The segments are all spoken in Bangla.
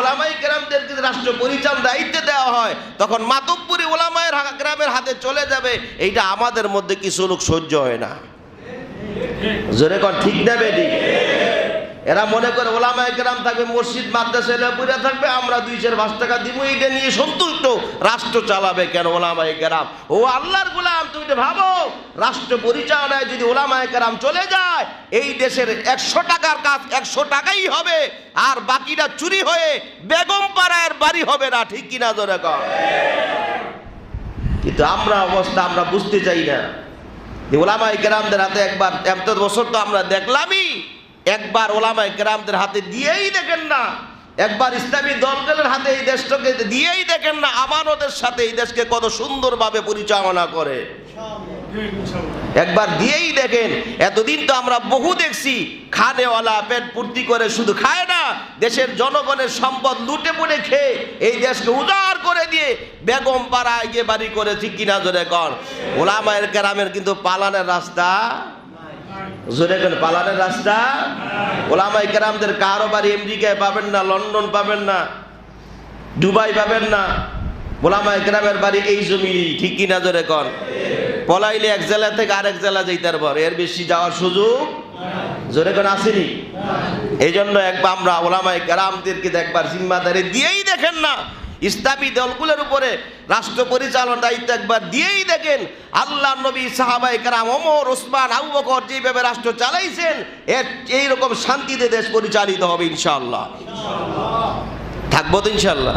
ওলামায়ে কেরামদেরকে রাষ্ট্র পরিচালনার দায়িত্ব দেওয়া হয়, তখন মাতব্বরি ওলামায়ে কেরামের হাতে চলে যাবে, এইটা আমাদের মধ্যে কিছু লোক সহ্য হয় না। জোরে কোন ঠিক না বেটি? এরা মনে করে ওলামায়ে কেরাম থাকবে, মসজিদ মাদ্রাসা পুরা থাকবে, আমরা 2-5 টাকা দিব, এইটা নিয়ে সন্তুষ্ট, রাষ্ট্র চালাবে কেন ওলামায়ে কেরাম? ও আল্লাহর গোলাম, তুমি তো ভাবো রাষ্ট্র পরিচালনায় যদি ওলামায়ে কেরাম চলে যায়, এই দেশের 100 টাকার কাজ 100 টাকাই হবে, আর বাকিটা চুরি হয়ে বেগম পাড়ার বাড়ি হবে না। ঠিক কিনা জোরে কর? কিন্তু আমরা বুঝতে চাই না যে ওলামায়ে কেরামদের হাতে একবার, এত বছর তো আমরা দেখলামই, একবার ওলামায়ে কেরামদের হাতে দিয়েই দেখেন না, একবার ইসলামী দলগুলোর হাতে এই দেশটাকে দিয়েই দেখেন না, আমানতের সাথে এই দেশকে কত সুন্দরভাবে পরিচালনা করে, একবার দিয়েই দেখেন। এতদিন তো আমরা বহু দেখছি, খানেওয়ালা পেট পূর্তি করে শুধু খায় না, দেশের জনগণের সম্পদ লুটে পুটে খেয়ে এই দেশকে উজাড় করে দিয়ে বেগম পাড়ায় গিয়ে বাড়ি করে। ঠিক কিনা জোরে কর? ওলামায়ে কেরামের কিন্তু পালানের রাস্তা, জোরে কোন পালানের রাস্তা? ওলামায়ে কেরামদের কারো বাড়ি আমেরিকায় পাবেন না, লন্ডন পাবেন না, দুবাই পাবেন না, ওলামায়ে কেরামের বাড়ি এই জমি। ঠিক কিনা জোরে কোন? পলাইলে এক জেলা থেকে আরেক জেলা যাইতে পারে, এর বেশি যাওয়ার সুযোগ জোরে কোন আসেনি। এই জন্য একবার আমরা ওলামায়ে কেরামদেরকে একবার জিম্মাদারি দিয়েই দেখেন না, ইসলামী দলগুলোর উপরে রাষ্ট্র পরিচালনার দায়িত্ব একবার দিয়েই দেখেন। আল্লাহ নবী, সাহাবায়ে কেরাম, ওমর, ওসমান, আবু বকর যেভাবে রাষ্ট্র চালাইছেন, এইরকম শান্তিতে দেশ পরিচালিত হবে ইনশাআল্লাহ। থাকবো তো ইনশাআল্লাহ?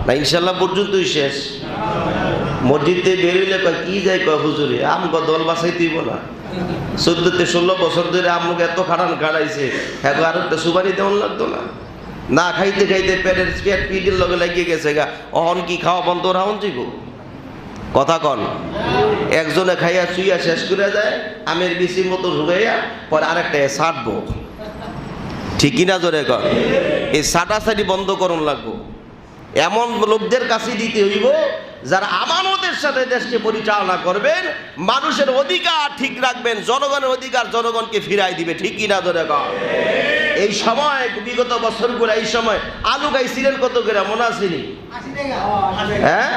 না ইনশাআল্লাহ পর্যন্তই শেষ। মসজিদে বেরোইলে কয় কি যায়, কয় হুজুরে আমগো দল বাঁচাইতেইব না, 14-16 বছর ধরে আমাকে এত খাটান খাড়াইছে, হ্যাঁ আর একটা সুবারি দেওয়ান লাগতো না? না খাইতে খাইতে পেট পিঠের লগে লাগিয়ে গেছে গা, অহন কি খাওয়া বন্ধ রাহন যাইব? কথা কন। একজনে খাইয়া শুইয়া শেষ করে যায়, আমের বিচির মতো ঢুকাইয়া পরে আরেকটা ছাড়বো। ঠিক কিনা জোরে কন? এই ছাটাছাটি বন্ধ করুন লাগবো। এমন লোকদের কাছে দিতে হইব যারা আমানতের সাথে দেশকে পরিচালনা করবেন, মানুষের অধিকার ঠিক রাখবেন, জনগণের অধিকার জনগণকে ফিরাই দিবে। ঠিক কিনা জোরে কন? এই সময় বিগত বছরগুলো এই সময় আলু খাইছিলেন কত করে মনে আসেনি? হ্যাঁ,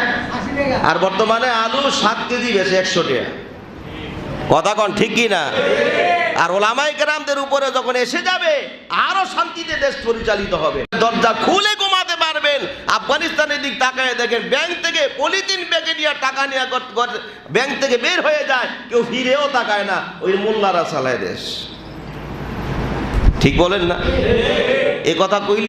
আর বর্তমানে আলু 7 কেজি বেশি 100 টাকা। কথা কন ঠিক কিনা? আর ওলামায়ে কেরামদের উপরে যখন এসে যাবে, আরো শান্তিতে দেশ পরিচালিত হবে। দরজা খুলে ঘুমাতে পারবেন। আফগানিস্তানের দিক তাকায় দেখেন, ব্যাংক থেকে পলিথিন ব্যাগে নিয়ে টাকা নিয়ে ব্যাংক থেকে বের হয়ে যায়, কেউ ফিরেও তাকায় না, ওই মোল্লারা চালায় দেশ। ঠিক বলেন না? এ কথা কইলে